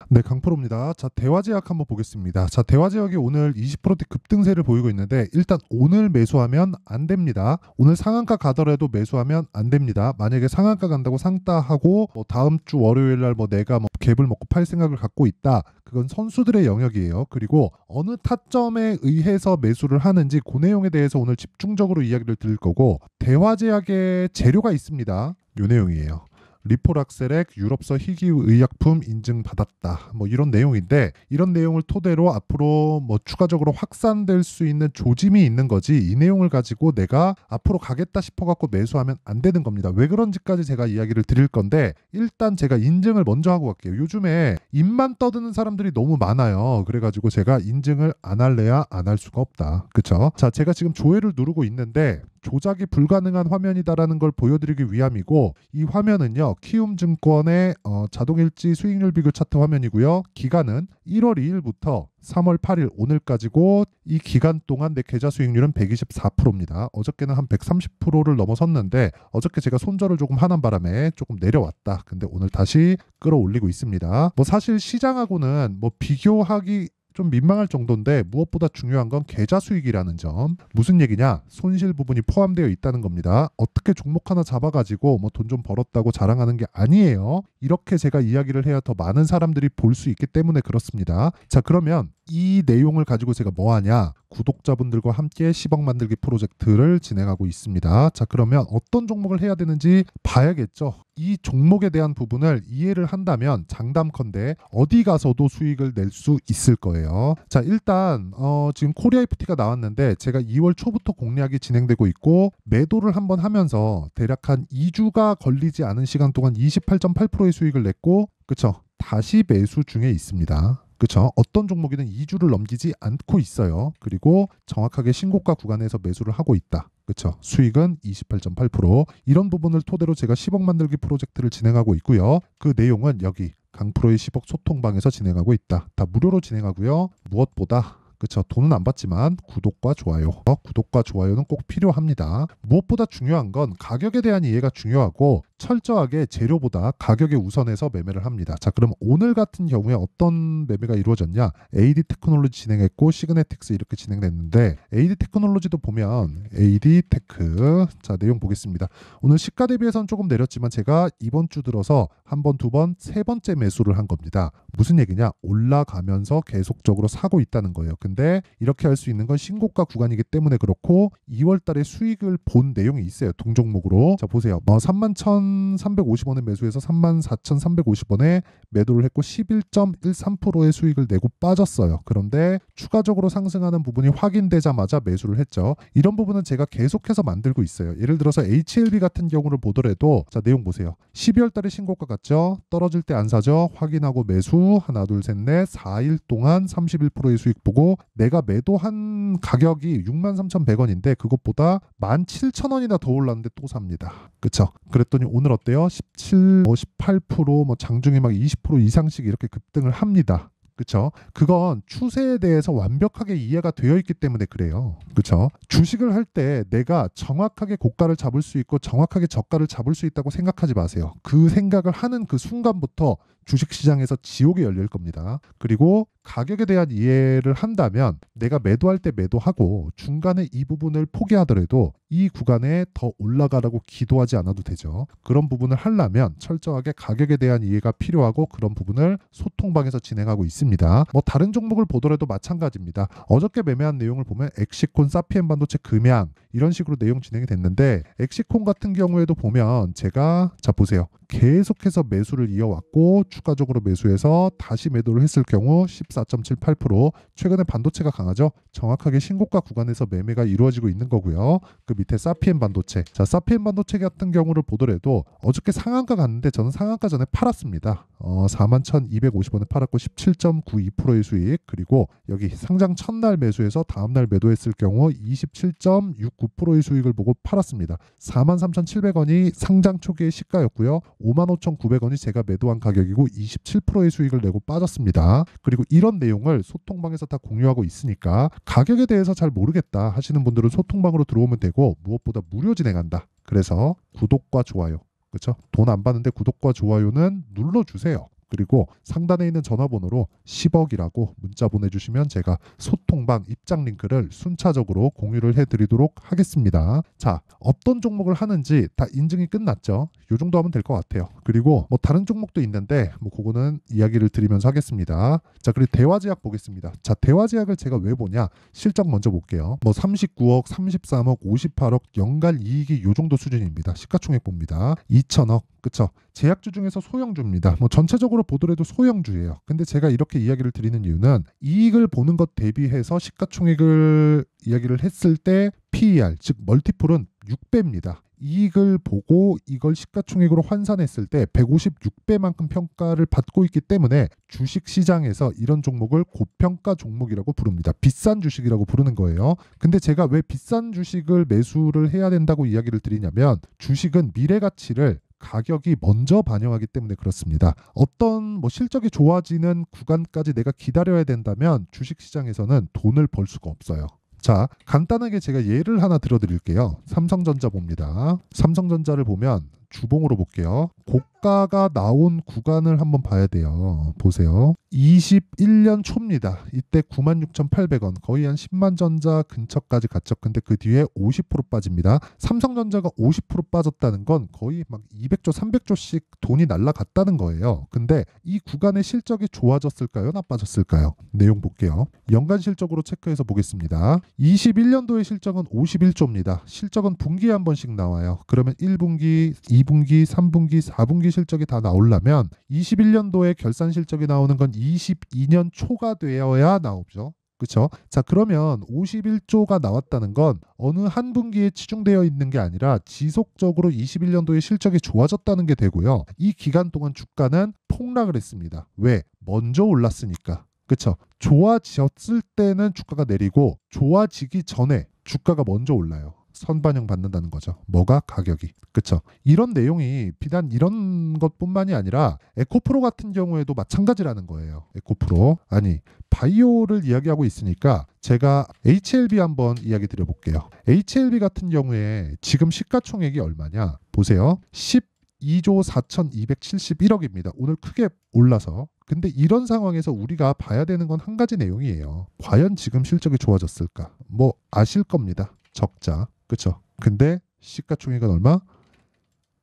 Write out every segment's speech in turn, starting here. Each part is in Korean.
네, 강프로입니다. 자, 대화제약 한번 보겠습니다. 자, 대화제약이 오늘 20%대 급등세를 보이고 있는데 일단 오늘 매수하면 안 됩니다. 오늘 상한가 가더라도 매수하면 안 됩니다. 만약에 상한가 간다고 상따하고 다음 주 월요일 날 내가 갭을 먹고 팔 생각을 갖고 있다. 그건 선수들의 영역이에요. 그리고 어느 타점에 의해서 매수를 하는지 그 내용에 대해서 오늘 집중적으로 이야기를 드릴 거고, 대화제약의 재료가 있습니다. 요 내용이에요. 리포락셀액 유럽서 희귀의약품 인증받았다. 이런 내용인데, 이런 내용을 토대로 앞으로 추가적으로 확산될 수 있는 조짐이 있는 거지, 이 내용을 가지고 내가 앞으로 가겠다 싶어갖고 매수하면 안 되는 겁니다. 왜 그런지까지 제가 이야기를 드릴 건데, 일단 제가 인증을 먼저 하고 갈게요. 요즘에 입만 떠드는 사람들이 너무 많아요. 그래가지고 제가 인증을 안 할래야 안 할 수가 없다. 그쵸? 자, 제가 지금 조회를 누르고 있는데 조작이 불가능한 화면이다라는 걸 보여드리기 위함이고, 이 화면은요 키움증권의 자동일지 수익률 비교 차트 화면이고요. 기간은 1월 2일부터 3월 8일 오늘까지고, 이 기간 동안 내 계좌 수익률은 124%입니다. 어저께는 한 130%를 넘어섰는데 어저께 제가 손절을 조금 하는 바람에 조금 내려왔다. 근데 오늘 다시 끌어올리고 있습니다. 사실 시장하고는 비교하기 좀 민망할 정도인데, 무엇보다 중요한 건 계좌 수익이라는 점. 무슨 얘기냐? 손실 부분이 포함되어 있다는 겁니다. 어떻게 종목 하나 잡아가지고 돈 좀 벌었다고 자랑하는 게 아니에요. 이렇게 제가 이야기를 해야 더 많은 사람들이 볼 수 있기 때문에 그렇습니다. 자, 그러면 이 내용을 가지고 제가 뭐 하냐? 구독자분들과 함께 10억 만들기 프로젝트를 진행하고 있습니다. 자, 그러면 어떤 종목을 해야 되는지 봐야겠죠. 이 종목에 대한 부분을 이해를 한다면 장담컨대 어디 가서도 수익을 낼 수 있을 거예요. 자, 일단 지금 코리아 FT가 나왔는데 제가 2월 초부터 공략이 진행되고 있고, 매도를 한번 하면서 대략 한 2주가 걸리지 않은 시간 동안 28.8%의 수익을 냈고, 그쵸? 다시 매수 중에 있습니다. 그쵸? 어떤 종목이든 2주를 넘기지 않고 있어요. 그리고 정확하게 신고가 구간에서 매수를 하고 있다. 그쵸? 수익은 28.8%. 이런 부분을 토대로 제가 10억 만들기 프로젝트를 진행하고 있고요. 그 내용은 여기 강프로의 10억 소통방에서 진행하고 있다. 다 무료로 진행하고요. 무엇보다 그쵸? 돈은 안 받지만 구독과 좋아요. 구독과 좋아요는 꼭 필요합니다. 무엇보다 중요한 건 가격에 대한 이해가 중요하고, 철저하게 재료보다 가격에 우선해서 매매를 합니다. 자, 그럼 오늘 같은 경우에 어떤 매매가 이루어졌냐? AD 테크놀로지 진행했고 시그네틱스 이렇게 진행됐는데, AD 테크놀로지도 보면 AD 테크, 자, 내용 보겠습니다. 오늘 시가 대비해서는 조금 내렸지만 제가 이번 주 들어서 한 번, 두 번, 세 번째 매수를 한 겁니다. 무슨 얘기냐? 올라가면서 계속적으로 사고 있다는 거예요. 근데 이렇게 할 수 있는 건 신고가 구간이기 때문에 그렇고, 2월 달에 수익을 본 내용이 있어요. 동종목으로. 자, 보세요. 31,350원에 매수해서 34,350원에 매도를 했고 11.13%의 수익을 내고 빠졌어요. 그런데 추가적으로 상승하는 부분이 확인되자마자 매수를 했죠. 이런 부분은 제가 계속해서 만들고 있어요. 예를 들어서 HLB 같은 경우를 보더라도, 자, 내용 보세요. 12월 달에 신고가 같죠? 떨어질 때 안 사죠? 확인하고 매수, 하나 둘 셋 넷, 4일 동안 31%의 수익 보고, 내가 매도한 가격이 63,100원인데 그것보다 17,000원이나 더 올랐는데 또 삽니다. 그쵸? 그랬더니 오늘 어때요? 17, 18%, 장중에 막 20% 이상씩 이렇게 급등을 합니다. 그쵸? 그건 추세에 대해서 완벽하게 이해가 되어 있기 때문에 그래요. 그쵸? 주식을 할 때 내가 정확하게 고가를 잡을 수 있고 정확하게 저가를 잡을 수 있다고 생각하지 마세요. 그 생각을 하는 그 순간부터 주식시장에서 지옥이 열릴 겁니다. 그리고 가격에 대한 이해를 한다면 내가 매도할 때 매도하고 중간에 이 부분을 포기하더라도 이 구간에 더 올라가라고 기도하지 않아도 되죠. 그런 부분을 하려면 철저하게 가격에 대한 이해가 필요하고, 그런 부분을 소통방에서 진행하고 있습니다. 다른 종목을 보더라도 마찬가지입니다. 어저께 매매한 내용을 보면 엑시콘, 사피엔 반도체, 금양 이런 식으로 내용 진행이 됐는데, 엑시콘 같은 경우에도 보면 제가, 자, 보세요. 계속해서 매수를 이어왔고 추가적으로 매수해서 다시 매도를 했을 경우 14.78%. 최근에 반도체가 강하죠. 정확하게 신고가 구간에서 매매가 이루어지고 있는 거고요. 그 밑에 사피엔 반도체, 자, 사피엔 반도체 같은 경우를 보더라도 어저께 상한가 갔는데 저는 상한가 전에 팔았습니다. 41,250원에 팔았고 17.92%의 수익. 그리고 여기 상장 첫날 매수해서 다음날 매도했을 경우 27.69%의 수익을 보고 팔았습니다. 43,700원이 상장 초기의 시가였고요. 55,900원이 제가 매도한 가격이고 27%의 수익을 내고 빠졌습니다. 그리고 이런 내용을 소통방에서 다 공유하고 있으니까 가격에 대해서 잘 모르겠다 하시는 분들은 소통방으로 들어오면 되고, 무엇보다 무료 진행한다. 그래서 구독과 좋아요, 그렇죠? 돈 안 받는데 구독과 좋아요는 눌러주세요. 그리고 상단에 있는 전화번호로 10억이라고 문자 보내주시면 제가 소통방 입장 링크를 순차적으로 공유를 해드리도록 하겠습니다. 자, 어떤 종목을 하는지 다 인증이 끝났죠. 이 정도 하면 될 것 같아요. 그리고 뭐 다른 종목도 있는데 뭐 그거는 이야기를 드리면서 하겠습니다. 자, 그리고 대화제약 보겠습니다. 자, 대화제약을 제가 왜 보냐? 실적 먼저 볼게요. 뭐 39억, 33억, 58억 연간 이익이 요 정도 수준입니다. 시가총액 봅니다. 2천억. 그쵸? 제약주 중에서 소형주입니다. 뭐 전체적으로 보더라도 소형주예요. 근데 제가 이렇게 이야기를 드리는 이유는 이익을 보는 것 대비해서 시가총액을 이야기를 했을 때 PER, 즉 멀티플은 6배입니다. 이익을 보고 이걸 시가총액으로 환산했을 때 156배만큼 평가를 받고 있기 때문에 주식시장에서 이런 종목을 고평가 종목이라고 부릅니다. 비싼 주식이라고 부르는 거예요. 근데 제가 왜 비싼 주식을 매수를 해야 된다고 이야기를 드리냐면 주식은 미래 가치를 가격이 먼저 반영하기 때문에 그렇습니다. 어떤 뭐 실적이 좋아지는 구간까지 내가 기다려야 된다면 주식시장에서는 돈을 벌 수가 없어요. 자, 간단하게 제가 예를 하나 들어드릴게요. 삼성전자 봅니다. 삼성전자를 보면 주봉으로 볼게요. 고가가 나온 구간을 한번 봐야 돼요. 보세요. 21년 초입니다. 이때 96,800원, 거의 한 10만 전자 근처까지 갔죠. 근데 그 뒤에 50% 빠집니다. 삼성전자가 50% 빠졌다는 건 거의 막 200조, 300조씩 돈이 날라갔다는 거예요. 근데 이 구간의 실적이 좋아졌을까요? 나빠졌을까요? 내용 볼게요. 연간 실적으로 체크해서 보겠습니다. 21년도의 실적은 51조입니다. 실적은 분기에 한 번씩 나와요. 그러면 1분기, 2분기, 3분기, 4분기 실적이 다 나오려면 21년도에 결산 실적이 나오는 건 22년 초가 되어야 나오죠. 그렇죠? 자, 그러면 51조가 나왔다는 건 어느 한 분기에 치중되어 있는 게 아니라 지속적으로 21년도에 실적이 좋아졌다는 게 되고요. 이 기간 동안 주가는 폭락을 했습니다. 왜? 먼저 올랐으니까. 그렇죠? 좋아졌을 때는 주가가 내리고 좋아지기 전에 주가가 먼저 올라요. 선반영 받는다는 거죠. 뭐가? 가격이. 그렇죠? 이런 내용이 비단 이런 것뿐만이 아니라 에코프로 같은 경우에도 마찬가지라는 거예요. 에코프로. 아니, 바이오를 이야기하고 있으니까 제가 HLB 한번 이야기 드려볼게요. HLB 같은 경우에 지금 시가총액이 얼마냐? 보세요. 12조 4,271억입니다. 오늘 크게 올라서. 근데 이런 상황에서 우리가 봐야 되는 건 한 가지 내용이에요. 과연 지금 실적이 좋아졌을까? 뭐 아실 겁니다. 적자. 그렇죠? 근데 시가총액은 얼마?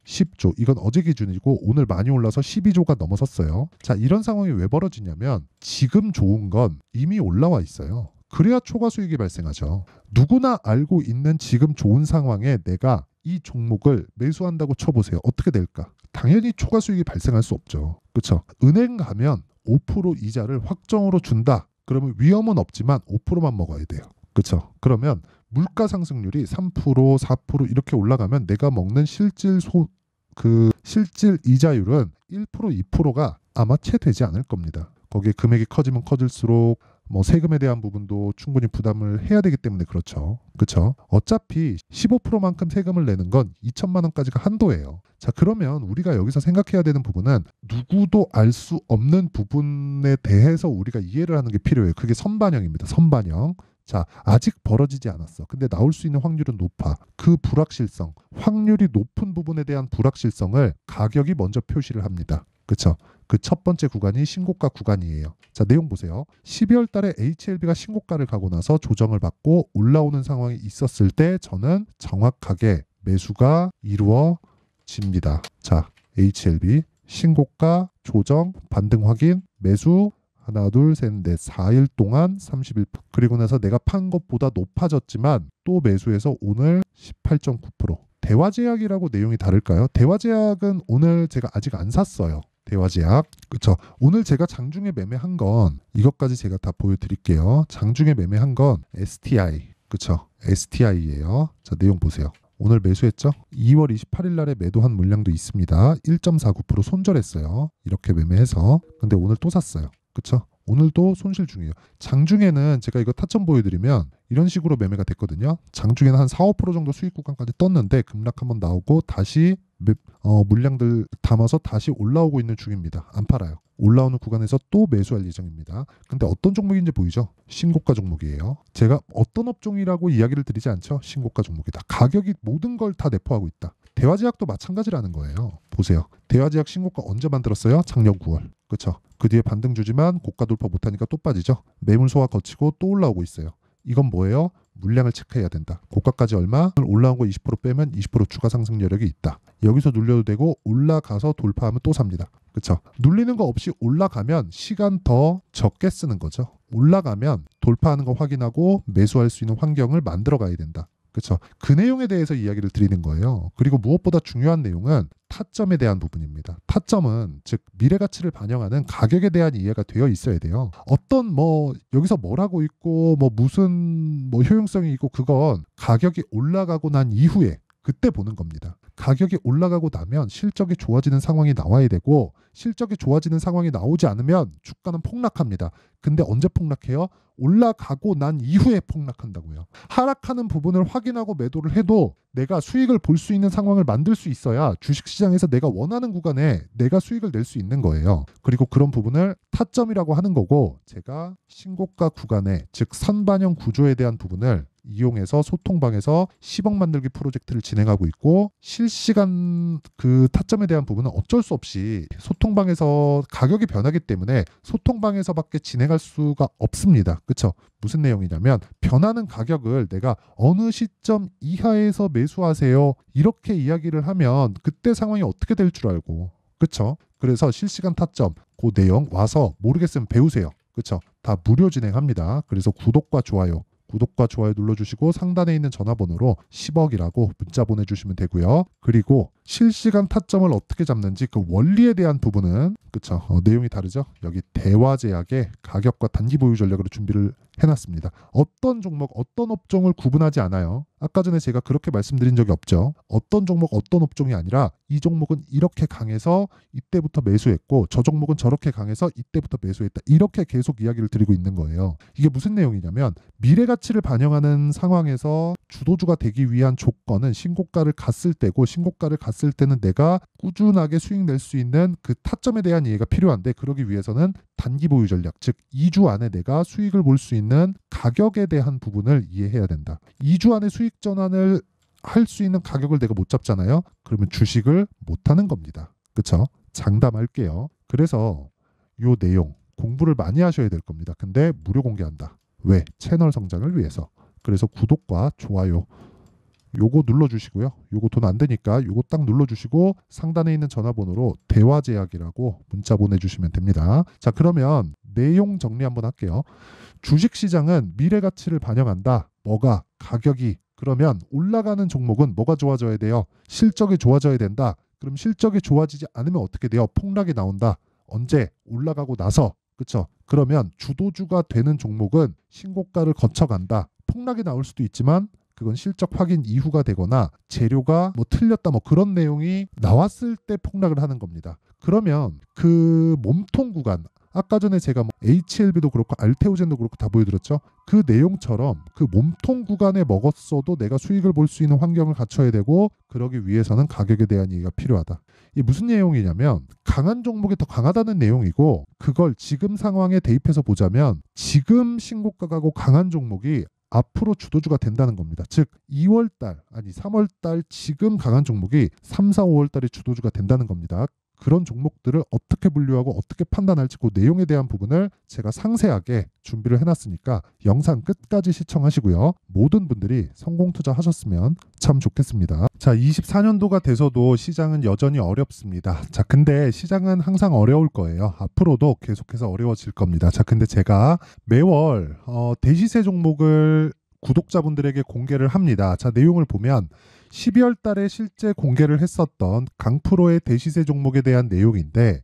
10조. 이건 어제 기준이고 오늘 많이 올라서 12조가 넘어섰어요. 자, 이런 상황이 왜 벌어지냐면 지금 좋은 건 이미 올라와 있어요. 그래야 초과 수익이 발생하죠. 누구나 알고 있는 지금 좋은 상황에 내가 이 종목을 매수한다고 쳐보세요. 어떻게 될까? 당연히 초과 수익이 발생할 수 없죠. 그렇죠? 은행 가면 5% 이자를 확정으로 준다. 그러면 위험은 없지만 5%만 먹어야 돼요. 그렇죠? 그러면 물가 상승률이 3%, 4% 이렇게 올라가면 내가 먹는 실질 이자율은 1%, 2%가 아마 채 되지 않을 겁니다. 거기에 금액이 커지면 커질수록 뭐 세금에 대한 부분도 충분히 부담을 해야 되기 때문에 그렇죠. 그렇죠? 어차피 15%만큼 세금을 내는 건 2천만 원까지가 한도예요. 자, 그러면 우리가 여기서 생각해야 되는 부분은 누구도 알 수 없는 부분에 대해서 우리가 이해를 하는 게 필요해요. 그게 선반영입니다. 선반영. 자, 아직 벌어지지 않았어. 근데 나올 수 있는 확률은 높아. 그 불확실성, 확률이 높은 부분에 대한 불확실성을 가격이 먼저 표시를 합니다. 그렇죠? 그 첫 번째 구간이 신고가 구간이에요. 자, 내용 보세요. 12월 달에 HLB가 신고가를 가고 나서 조정을 받고 올라오는 상황이 있었을 때 저는 정확하게 매수가 이루어집니다. 자, HLB 신고가 조정 반등 확인 매수 하나, 둘, 셋, 넷, 4일 동안 31%. 그리고 나서 내가 판 것보다 높아졌지만 또 매수해서 오늘 18.9%. 대화제약이라고 내용이 다를까요? 대화제약은 오늘 제가 아직 안 샀어요. 대화제약. 그쵸? 오늘 제가 장중에 매매한 건 이것까지 제가 다 보여드릴게요. 장중에 매매한 건 STI. 그쵸? STI예요. 자, 내용 보세요. 오늘 매수했죠? 2월 28일 날에 매도한 물량도 있습니다. 1.49% 손절했어요. 이렇게 매매해서. 근데 오늘 또 샀어요. 그쵸? 오늘도 손실 중이에요. 장중에는 제가 이거 타점 보여드리면 이런 식으로 매매가 됐거든요. 장중에는 한 4, 5% 정도 수익 구간까지 떴는데 급락 한번 나오고 다시 물량들 담아서 다시 올라오고 있는 중입니다. 안 팔아요. 올라오는 구간에서 또 매수할 예정입니다. 근데 어떤 종목인지 보이죠? 신고가 종목이에요. 제가 어떤 업종이라고 이야기를 드리지 않죠? 신고가 종목이다. 가격이 모든 걸 다 내포하고 있다. 대화제약도 마찬가지라는 거예요. 보세요. 대화제약 신고가 언제 만들었어요? 작년 9월. 그쵸? 그 뒤에 반등 주지만 고가 돌파 못하니까 또 빠지죠. 매물 소화 거치고 또 올라오고 있어요. 이건 뭐예요? 물량을 체크해야 된다. 고가까지 얼마? 올라온 거 20% 빼면 20% 추가 상승 여력이 있다. 여기서 눌려도 되고 올라가서 돌파하면 또 삽니다. 그쵸? 눌리는 거 없이 올라가면 시간 더 적게 쓰는 거죠. 올라가면 돌파하는 거 확인하고 매수할 수 있는 환경을 만들어 가야 된다. 그렇죠. 그 내용에 대해서 이야기를 드리는 거예요. 그리고 무엇보다 중요한 내용은 타점에 대한 부분입니다. 타점은 즉 미래 가치를 반영하는 가격에 대한 이해가 되어 있어야 돼요. 어떤 여기서 뭘 하고 있고 무슨 효용성이 있고 그건 가격이 올라가고 난 이후에 그때 보는 겁니다. 가격이 올라가고 나면 실적이 좋아지는 상황이 나와야 되고 실적이 좋아지는 상황이 나오지 않으면 주가는 폭락합니다. 근데 언제 폭락해요? 올라가고 난 이후에 폭락한다고요. 하락하는 부분을 확인하고 매도를 해도 내가 수익을 볼 수 있는 상황을 만들 수 있어야 주식시장에서 내가 원하는 구간에 내가 수익을 낼 수 있는 거예요. 그리고 그런 부분을 타점이라고 하는 거고 제가 신고가 구간에 즉 선반영 구조에 대한 부분을 이용해서 소통방에서 10억 만들기 프로젝트를 진행하고 있고 실시간 그 타점에 대한 부분은 어쩔 수 없이 소통방에서 가격이 변하기 때문에 소통방에서밖에 진행할 수가 없습니다. 그렇죠? 무슨 내용이냐면 변하는 가격을 내가 어느 시점 이하에서 매수하세요 이렇게 이야기를 하면 그때 상황이 어떻게 될 줄 알고 그렇죠? 그래서 실시간 타점 그 내용 와서 모르겠으면 배우세요. 그렇죠? 다 무료 진행합니다. 그래서 구독과 좋아요 눌러주시고 상단에 있는 전화번호로 10억이라고 문자 보내주시면 되고요. 그리고 실시간 타점을 어떻게 잡는지 그 원리에 대한 부분은 그쵸? 내용이 다르죠? 여기 대화제약의 가격과 단기 보유 전략으로 준비를 해놨습니다. 어떤 종목, 어떤 업종을 구분하지 않아요. 아까 전에 제가 그렇게 말씀드린 적이 없죠. 어떤 종목, 어떤 업종이 아니라 이 종목은 이렇게 강해서 이때부터 매수했고 저 종목은 저렇게 강해서 이때부터 매수했다. 이렇게 계속 이야기를 드리고 있는 거예요. 이게 무슨 내용이냐면 미래 가치를 반영하는 상황에서 주도주가 되기 위한 조건은 신고가를 갔을 때고 신고가를 갔을 때는 내가 꾸준하게 수익 낼 수 있는 그 타점에 대한 이해가 필요한데 그러기 위해서는 단기 보유 전략, 즉 2주 안에 내가 수익을 볼 수 있는 가격에 대한 부분을 이해해야 된다. 2주 안에 수익 전환을 할 수 있는 가격을 내가 못 잡잖아요. 그러면 주식을 못 하는 겁니다. 그렇죠? 장담할게요. 그래서 요 내용 공부를 많이 하셔야 될 겁니다. 근데 무료 공개한다. 왜? 채널 성장을 위해서. 그래서 구독과 좋아요 요거 눌러주시고요. 요거 돈 안 되니까 요거 딱 눌러주시고 상단에 있는 전화번호로 대화제약이라고 문자 보내주시면 됩니다. 자, 그러면 내용 정리 한번 할게요. 주식시장은 미래가치를 반영한다. 뭐가? 가격이. 그러면 올라가는 종목은 뭐가 좋아져야 돼요? 실적이 좋아져야 된다. 그럼 실적이 좋아지지 않으면 어떻게 돼요? 폭락이 나온다. 언제? 올라가고 나서. 그쵸? 그러면 주도주가 되는 종목은 신고가를 거쳐간다. 폭락이 나올 수도 있지만 그건 실적 확인 이후가 되거나 재료가 틀렸다 그런 내용이 나왔을 때 폭락을 하는 겁니다. 그러면 그 몸통 구간 아까 전에 제가 HLB도 그렇고 알테오젠도 그렇고 다 보여드렸죠. 그 내용처럼 그 몸통 구간에 먹었어도 내가 수익을 볼 수 있는 환경을 갖춰야 되고 그러기 위해서는 가격에 대한 이해가 필요하다. 이게 무슨 내용이냐면 강한 종목이 더 강하다는 내용이고 그걸 지금 상황에 대입해서 보자면 지금 신고가 가고 강한 종목이 앞으로 주도주가 된다는 겁니다. 즉 2월달 아니 3월달 지금 강한 종목이 3, 4, 5월달에 주도주가 된다는 겁니다. 그런 종목들을 어떻게 분류하고 어떻게 판단할지 그 내용에 대한 부분을 제가 상세하게 준비를 해놨으니까 영상 끝까지 시청하시고요. 모든 분들이 성공 투자하셨으면 참 좋겠습니다. 자, 24년도가 돼서도 시장은 여전히 어렵습니다. 자, 근데 시장은 항상 어려울 거예요. 앞으로도 계속해서 어려워질 겁니다. 자, 근데 제가 매월 대시세 종목을 구독자분들에게 공개를 합니다. 자, 내용을 보면 12월 달에 실제 공개를 했었던 강프로의 대시세 종목에 대한 내용인데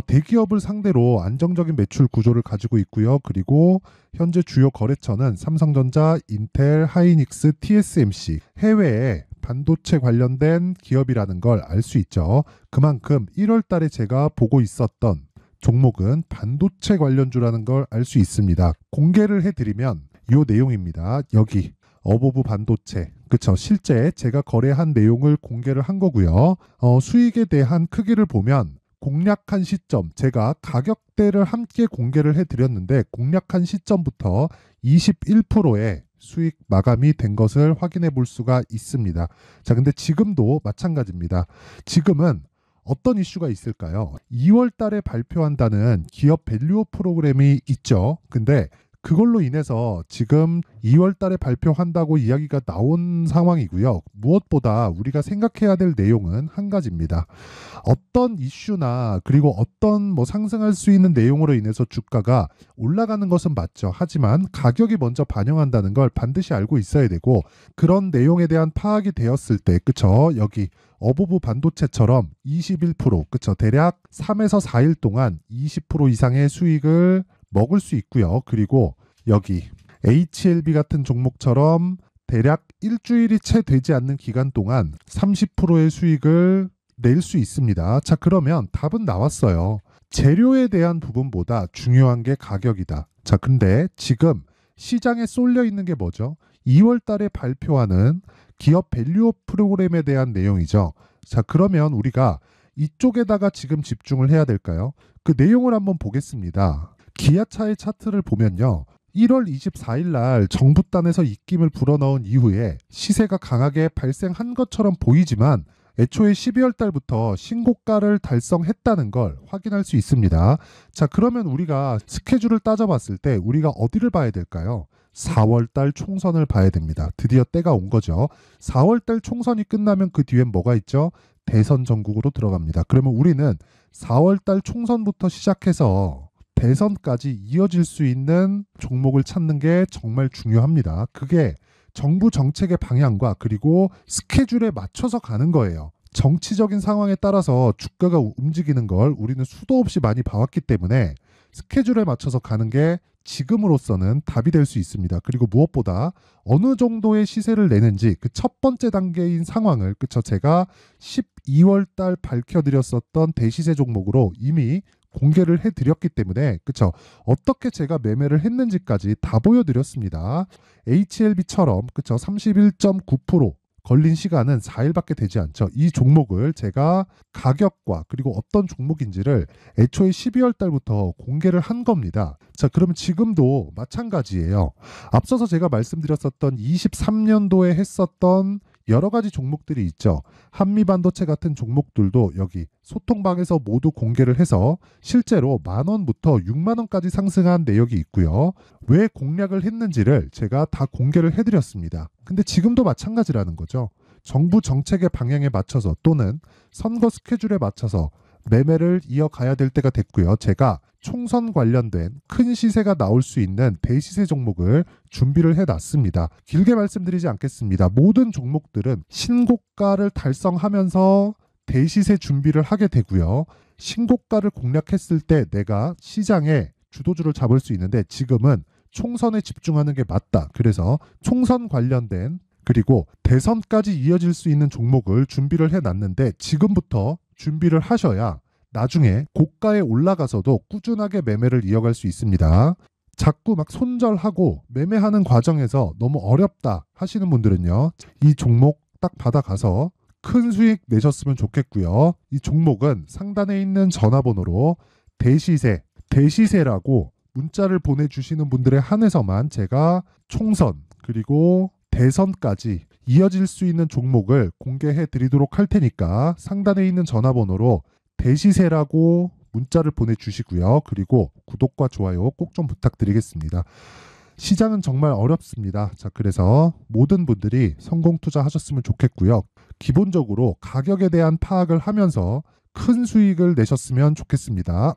대기업을 상대로 안정적인 매출 구조를 가지고 있고요. 그리고 현재 주요 거래처는 삼성전자, 인텔, 하이닉스, TSMC 해외에 반도체 관련된 기업이라는 걸 알 수 있죠. 그만큼 1월 달에 제가 보고 있었던 종목은 반도체 관련주라는 걸 알 수 있습니다. 공개를 해드리면 이 내용입니다. 여기 어보브 반도체 그쵸? 실제 제가 거래한 내용을 공개를 한 거고요. 수익에 대한 크기를 보면 공략한 시점 제가 가격대를 함께 공개를 해드렸는데 공략한 시점부터 21%의 수익 마감이 된 것을 확인해 볼 수가 있습니다. 자, 근데 지금도 마찬가지입니다. 지금은 어떤 이슈가 있을까요? 2월 달에 발표한다는 기업 밸류업 프로그램이 있죠. 근데 그걸로 인해서 지금 2월 달에 발표한다고 이야기가 나온 상황이고요. 무엇보다 우리가 생각해야 될 내용은 한 가지입니다. 어떤 이슈나 그리고 어떤 상승할 수 있는 내용으로 인해서 주가가 올라가는 것은 맞죠. 하지만 가격이 먼저 반영한다는 걸 반드시 알고 있어야 되고, 그런 내용에 대한 파악이 되었을 때, 그쵸? 여기 어부부 반도체처럼 21%, 그쵸? 대략 3에서 4일 동안 20% 이상의 수익을 먹을 수 있고요. 그리고 여기 HLB 같은 종목처럼 대략 일주일이 채 되지 않는 기간 동안 30%의 수익을 낼 수 있습니다. 자, 그러면 답은 나왔어요. 재료에 대한 부분보다 중요한 게 가격이다. 자, 근데 지금 시장에 쏠려 있는 게 뭐죠? 2월 달에 발표하는 기업 밸류업 프로그램에 대한 내용이죠. 자, 그러면 우리가 이쪽에다가 지금 집중을 해야 될까요? 그 내용을 한번 보겠습니다. 기아차의 차트를 보면요. 1월 24일 날 정부단에서 입김을 불어넣은 이후에 시세가 강하게 발생한 것처럼 보이지만 애초에 12월 달부터 신고가를 달성했다는 걸 확인할 수 있습니다. 자, 그러면 우리가 스케줄을 따져봤을 때 우리가 어디를 봐야 될까요? 4월 달 총선을 봐야 됩니다. 드디어 때가 온 거죠. 4월 달 총선이 끝나면 그 뒤엔 뭐가 있죠? 대선 전국으로 들어갑니다. 그러면 우리는 4월 달 총선부터 시작해서 대선까지 이어질 수 있는 종목을 찾는 게 정말 중요합니다. 그게 정부 정책의 방향과 그리고 스케줄에 맞춰서 가는 거예요. 정치적인 상황에 따라서 주가가 움직이는 걸 우리는 수도 없이 많이 봐왔기 때문에 스케줄에 맞춰서 가는 게 지금으로서는 답이 될 수 있습니다. 그리고 무엇보다 어느 정도의 시세를 내는지 그 첫 번째 단계인 상황을, 그쵸, 제가 12월 달 밝혀드렸었던 대시세 종목으로 이미 공개를 해드렸기 때문에, 그쵸, 어떻게 제가 매매를 했는지까지 다 보여드렸습니다. HLB처럼, 그쵸, 31.9% 걸린 시간은 4일밖에 되지 않죠. 이 종목을 제가 가격과 그리고 어떤 종목인지를 애초에 12월 달부터 공개를 한 겁니다. 자, 그러면 지금도 마찬가지예요. 앞서서 제가 말씀드렸었던 23년도에 했었던 여러 가지 종목들이 있죠. 한미반도체 같은 종목들도 여기 소통방에서 모두 공개를 해서 실제로 10,000원부터 60,000원까지 상승한 내역이 있고요. 왜 공략을 했는지를 제가 다 공개를 해드렸습니다. 근데 지금도 마찬가지라는 거죠. 정부 정책의 방향에 맞춰서 또는 선거 스케줄에 맞춰서 매매를 이어가야 될 때가 됐고요. 제가 총선 관련된 큰 시세가 나올 수 있는 대시세 종목을 준비를 해놨습니다. 길게 말씀드리지 않겠습니다. 모든 종목들은 신고가를 달성하면서 대시세 준비를 하게 되고요. 신고가를 공략했을 때 내가 시장에 주도주를 잡을 수 있는데 지금은 총선에 집중하는 게 맞다. 그래서 총선 관련된 그리고 대선까지 이어질 수 있는 종목을 준비를 해놨는데 지금부터 준비를 하셔야 나중에 고가에 올라가서도 꾸준하게 매매를 이어갈 수 있습니다. 자꾸 막 손절하고 매매하는 과정에서 너무 어렵다 하시는 분들은요, 이 종목 딱 받아가서 큰 수익 내셨으면 좋겠고요. 이 종목은 상단에 있는 전화번호로 대시세라고 문자를 보내주시는 분들에 한해서만 제가 총선 그리고 대선까지 이어질 수 있는 종목을 공개해 드리도록 할 테니까 상단에 있는 전화번호로 대시세라고 문자를 보내주시고요. 그리고 구독과 좋아요 꼭 좀 부탁드리겠습니다. 시장은 정말 어렵습니다. 자, 그래서 모든 분들이 성공 투자하셨으면 좋겠고요. 기본적으로 가격에 대한 파악을 하면서 큰 수익을 내셨으면 좋겠습니다.